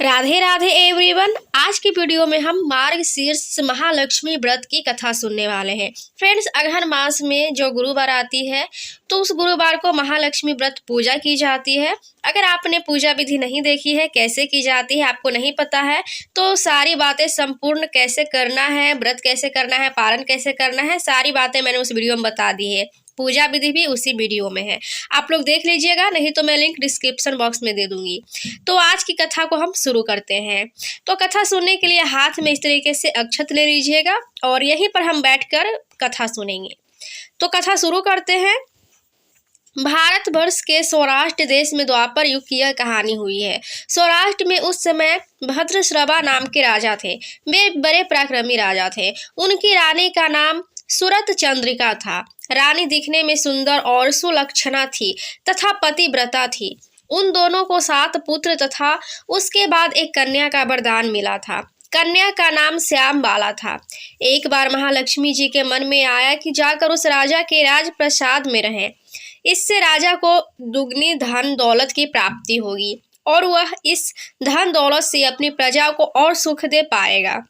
Radhe Radhe everyone. आज की video में हम मार्गशीर्ष महालक्ष्मी व्रत की कथा सुनने वाले हैं। फ्रेंड्स, अगहन मास में जो गुरुवार आती है तो उस गुरुवार को महालक्ष्मी व्रत पूजा की जाती है। अगर आपने पूजा विधि नहीं देखी है, कैसे की जाती है आपको नहीं पता है, तो सारी बातें संपूर्ण कैसे करना है, व्रत कैसे करना है, पारण कैसे करना है, सारी बातें मैंने उस वीडियो में बता दी है। पूजा विधि भी उसी वीडियो में है, आप लोग देख लीजिएगा, नहीं तो मैं लिंक डिस्क्रिप्शन बॉक्स में दे दूंगी। तो आज की कथा को हम शुरू करते हैं। तो कथा सुनने के लिए हाथ में इस तरीके से अक्षत ले लीजिएगा और यहीं पर हम बैठकर कथा सुनेंगे। तो कथा शुरू करते हैं। भारतवर्ष के सौराष्ट्र देश में द्वापर युग की यह कहानी हुई है। सौराष्ट्र में उस समय भद्रश्रवा नाम के राजा थे। वे बड़े पराक्रमी राजा थे। उनकी रानी का नाम सुरत चंद्रिका था। रानी दिखने में सुंदर और सुलक्षणा थी तथा पतिव्रता थी। उन दोनों को 7 पुत्र तथा उसके बाद एक कन्या का वरदान मिला था। कन्या का नाम श्यामबाला था। एक बार महालक्ष्मी जी के मन में आया कि जाकर उस राजा के राजप्रसाद में रहें। इससे राजा को दुगनी धन दौलत की प्राप्ति होगी और वह इस धन दौलत से अपनी प्रजा को और सुख दे पाएगा।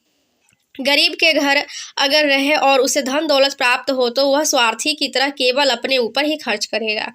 गरीब के घर अगर रहे और उसे धन दौलत प्राप्त हो तो वह स्वार्थी की तरह केवल अपने ऊपर ही खर्च करेगा।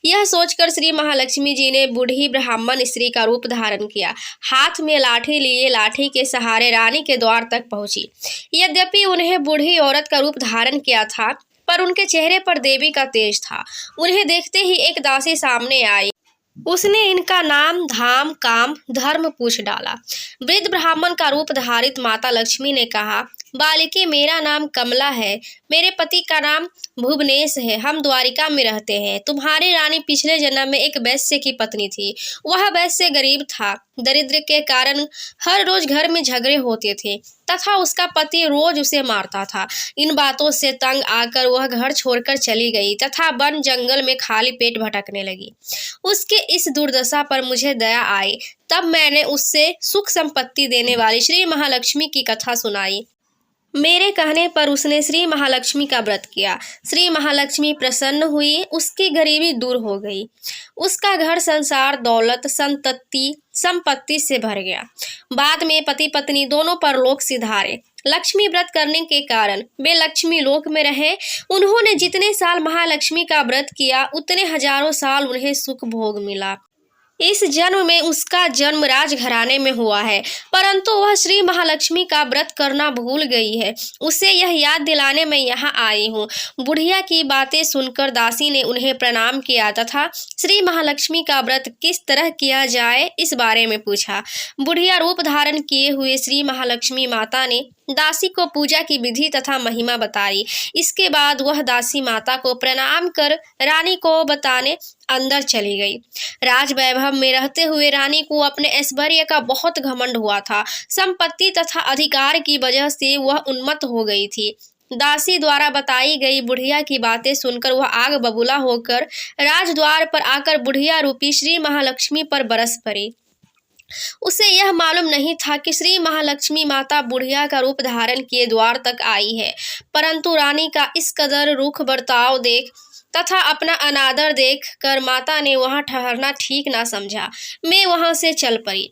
यह सोचकर श्री महालक्ष्मी जी ने बूढ़ी ब्राह्मण स्त्री का रूप धारण किया। हाथ में लाठी लिए लाठी के सहारे रानी के द्वार तक पहुंची। यद्यपि उन्हें बूढ़ी औरत का रूप धारण किया था, पर उनके चेहरे पर देवी का तेज था। उन्हें देखते ही एक दासी सामने आई। उसने इनका नाम धाम काम धर्म पूछ डाला। वृद्ध ब्राह्मण का रूप धारित माता लक्ष्मी ने कहा, बालिके, मेरा नाम कमला है। मेरे पति का नाम भुवनेश है। हम द्वारिका में रहते हैं। तुम्हारी रानी पिछले जन्म में एक वैश्य की पत्नी थी। वह वैश्य गरीब था। दरिद्र के कारण हर रोज घर में झगड़े होते थे तथा उसका पति रोज उसे मारता था। इन बातों से तंग आकर वह घर छोड़कर चली गई तथा वन जंगल में खाली पेट भटकने लगी। उसके इस दुर्दशा पर मुझे दया आई। तब मैंने उससे सुख संपत्ति देने वाली श्री महालक्ष्मी की कथा सुनाई। मेरे कहने पर उसने श्री महालक्ष्मी का व्रत किया। श्री महालक्ष्मी प्रसन्न हुई। उसकी गरीबी दूर हो गई। उसका घर संसार दौलत संपत्ति से भर गया। बाद में पति पत्नी दोनों परलोक सिधारे। लक्ष्मी व्रत करने के कारण वे लक्ष्मी लोक में रहे। उन्होंने जितने साल महालक्ष्मी का व्रत किया उतने हजारों साल उन्हें सुख भोग मिला। इस जन्म में उसका जन्म राजघराने में हुआ है, परंतु वह श्री महालक्ष्मी का व्रत करना भूल गई है। उसे यह याद दिलाने मैं यहाँ आई हूँ। बुढ़िया की बातें सुनकर दासी ने उन्हें प्रणाम किया तथा श्री महालक्ष्मी का व्रत किस तरह किया जाए इस बारे में पूछा। बुढ़िया रूप धारण किए हुए श्री महालक्ष्मी माता ने दासी को पूजा की विधि तथा महिमा बताई। इसके बाद वह दासी माता को प्रणाम कर रानी को बताने अंदर चली गई। राज वैभव में रहते हुए रानी को अपने ऐश्वर्य का बहुत घमंड हुआ था। संपत्ति तथा अधिकार की वजह से वह उन्मत्त हो गई थी। दासी द्वारा बताई गई बुढ़िया की बातें सुनकर वह आग बबूला होकर राजद्वार पर आकर बुढ़िया रूपी श्री महालक्ष्मी पर बरस पड़ी। उसे यह मालूम नहीं था कि श्री महालक्ष्मी माता बुढ़िया का रूप धारण किए द्वार तक आई है, परंतु रानी का इस कदर रुख बर्ताव देख तथा अपना अनादर देख कर माता ने वहां ठहरना ठीक ना समझा। मैं वहां से चल पड़ी।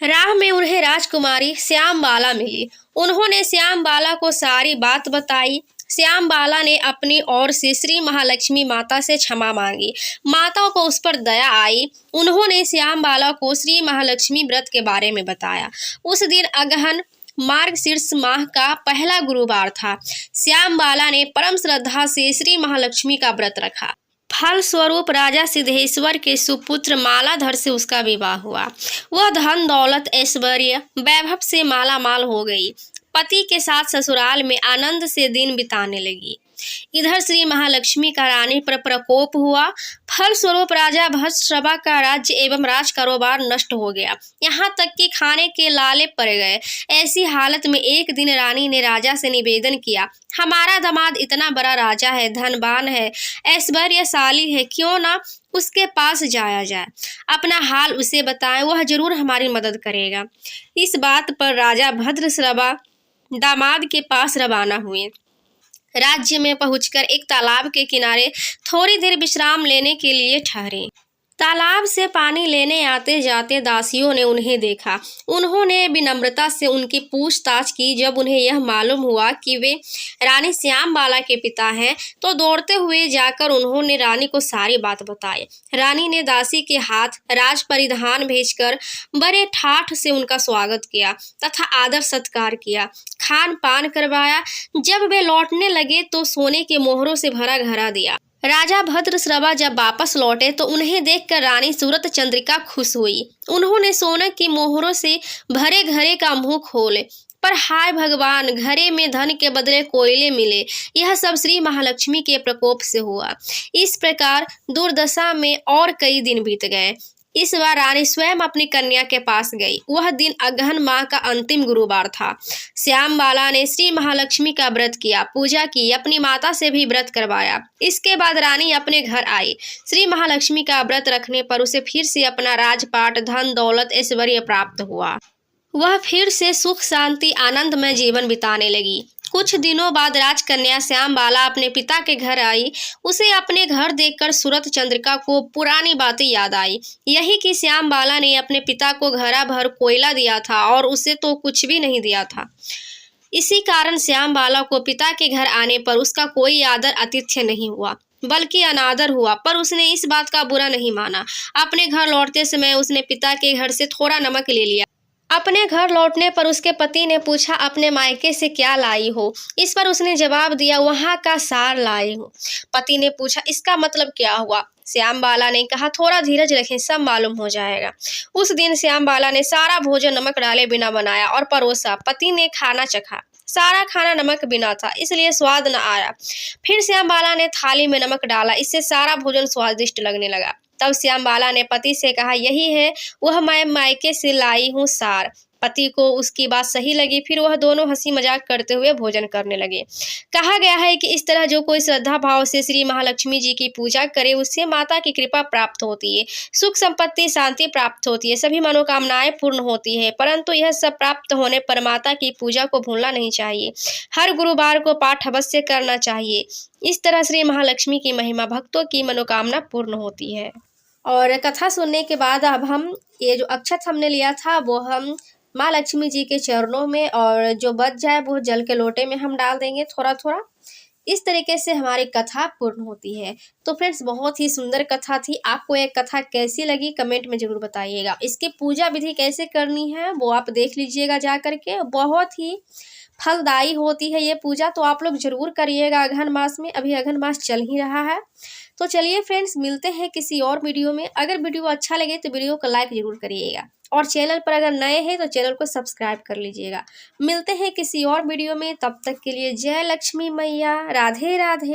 राह में उन्हें राजकुमारी श्यामबाला मिली। उन्होंने श्यामबाला को सारी बात बताई। श्यामबाला ने अपनी ओर से श्री महालक्ष्मी माता से क्षमा मांगी। माता को उस पर दया आई। उन्होंने श्यामबाला को श्री महालक्ष्मी व्रत के बारे में बताया। उस दिन अगहन मार्गशीर्ष माह का पहला गुरुवार था। श्यामबाला ने परम श्रद्धा से श्री महालक्ष्मी का व्रत रखा। फल स्वरूप राजा सिद्धेश्वर के सुपुत्र मालाधर से उसका विवाह हुआ। वह धन दौलत ऐश्वर्य वैभव से माला माल हो गई। पति के साथ ससुराल में आनंद से दिन बिताने लगी। इधर श्री महालक्ष्मी का रानी पर प्रकोप हुआ। फल स्वरूप राजा भद्रश्रवा का राज्य एवं राज कारोबार नष्ट हो गया। यहाँ तक कि खाने के लाले पड़ गए। ऐसी हालत में एक दिन रानी ने राजा से निवेदन किया, हमारा दामाद इतना बड़ा राजा है, धनवान है, ऐश्वर्यशाली है, क्यों ना उसके पास जाया जाए, अपना हाल उसे बताएं, वह जरूर हमारी मदद करेगा। इस बात पर राजा भद्रश्रवा दामाद के पास रवाना हुए। राज्य में पहुंचकर एक तालाब के किनारे थोड़ी देर विश्राम लेने के लिए ठहरे। तालाब से पानी लेने आते जाते दासियों ने उन्हें देखा। उन्होंने विनम्रता से उनकी पूछताछ की। जब उन्हें यह मालूम हुआ कि वे रानी श्यामबाला के पिता हैं, तो दौड़ते हुए जाकर उन्होंने रानी को सारी बात बताई। रानी ने दासी के हाथ राज परिधान भेजकर बड़े ठाठ से उनका स्वागत किया तथा आदर सत्कार किया, खान पान करवाया। जब वे लौटने लगे तो सोने के मोहरों से भरा घड़ा दिया। राजा भद्रश्रवा जब वापस लौटे तो उन्हें देखकर रानी सूरत चंद्रिका खुश हुई। उन्होंने सोने की मोहरों से भरे घड़े का मुंह खोले, पर हाय भगवान, घड़े में धन के बदले कोयले मिले। यह सब श्री महालक्ष्मी के प्रकोप से हुआ। इस प्रकार दुर्दशा में और कई दिन बीत गए। इस बार रानी स्वयं अपनी कन्या के पास गई। वह दिन अगहन माह का अंतिम गुरुवार था। श्यामबाला ने श्री महालक्ष्मी का व्रत किया, पूजा की, अपनी माता से भी व्रत करवाया। इसके बाद रानी अपने घर आई। श्री महालक्ष्मी का व्रत रखने पर उसे फिर से अपना राजपाट, धन दौलत, ऐश्वर्य प्राप्त हुआ। वह फिर से सुख शांति आनंदमय जीवन बिताने लगी। कुछ दिनों बाद राजकन्या श्यामबाला अपने पिता के घर आई। उसे अपने घर देखकर सूरत चंद्रिका को पुरानी बातें याद आई। यही कि श्यामबाला ने अपने पिता को घड़ा भर कोयला दिया था और उसे तो कुछ भी नहीं दिया था। इसी कारण श्यामबाला को पिता के घर आने पर उसका कोई आदर आतिथ्य नहीं हुआ, बल्कि अनादर हुआ। पर उसने इस बात का बुरा नहीं माना। अपने घर लौटते समय उसने पिता के घर से थोड़ा नमक ले लिया। अपने घर लौटने पर उसके पति ने पूछा, अपने मायके से क्या लाई हो? इस पर उसने जवाब दिया, वहाँ का सार लाई हूँ। पति ने पूछा, इसका मतलब क्या हुआ? श्यामबाला ने कहा, थोड़ा धीरज रखें, सब मालूम हो जाएगा। उस दिन श्यामबाला ने सारा भोजन नमक डाले बिना बनाया और परोसा। पति ने खाना चखा। सारा खाना नमक बिना था, इसलिए स्वाद न आया। फिर श्यामबाला ने थाली में नमक डाला, इससे सारा भोजन स्वादिष्ट लगने लगा। तब श्यामबाला ने पति से कहा, यही है वह मैं मायके से लाई हूँ सार। पति को उसकी बात सही लगी। फिर वह दोनों हंसी मजाक करते हुए भोजन करने लगे। कहा गया है कि इस तरह जो कोई श्रद्धा भाव से श्री महालक्ष्मी जी की पूजा करे, उससे माता की कृपा प्राप्त होती है, सुख संपत्ति शांति प्राप्त होती है, सभी मनोकामनाएं पूर्ण होती है। परंतु यह सब प्राप्त होने पर माता की पूजा को भूलना नहीं चाहिए। हर गुरुवार को पाठ अवश्य करना चाहिए। इस तरह श्री महालक्ष्मी की महिमा, भक्तों की मनोकामना पूर्ण होती है। और कथा सुनने के बाद अब हम ये जो अक्षत हमने लिया था वो हम माँ लक्ष्मी जी के चरणों में, और जो बच जाए वो जल के लोटे में हम डाल देंगे थोड़ा थोड़ा। इस तरीके से हमारी कथा पूर्ण होती है। तो फ्रेंड्स, बहुत ही सुंदर कथा थी। आपको एक कथा कैसी लगी कमेंट में जरूर बताइएगा। इसकी पूजा विधि कैसे करनी है वो आप देख लीजिएगा जा करके। बहुत ही फलदायी होती है ये पूजा, तो आप लोग जरूर करिएगा अगहन मास में। अभी अगहन मास चल ही रहा है। तो चलिए फ्रेंड्स, मिलते हैं किसी और वीडियो में। अगर वीडियो अच्छा लगे तो वीडियो को लाइक जरूर करिएगा, और चैनल पर अगर नए हैं तो चैनल को सब्सक्राइब कर लीजिएगा। मिलते हैं किसी और वीडियो में, तब तक के लिए जय लक्ष्मी मैया, राधे राधे।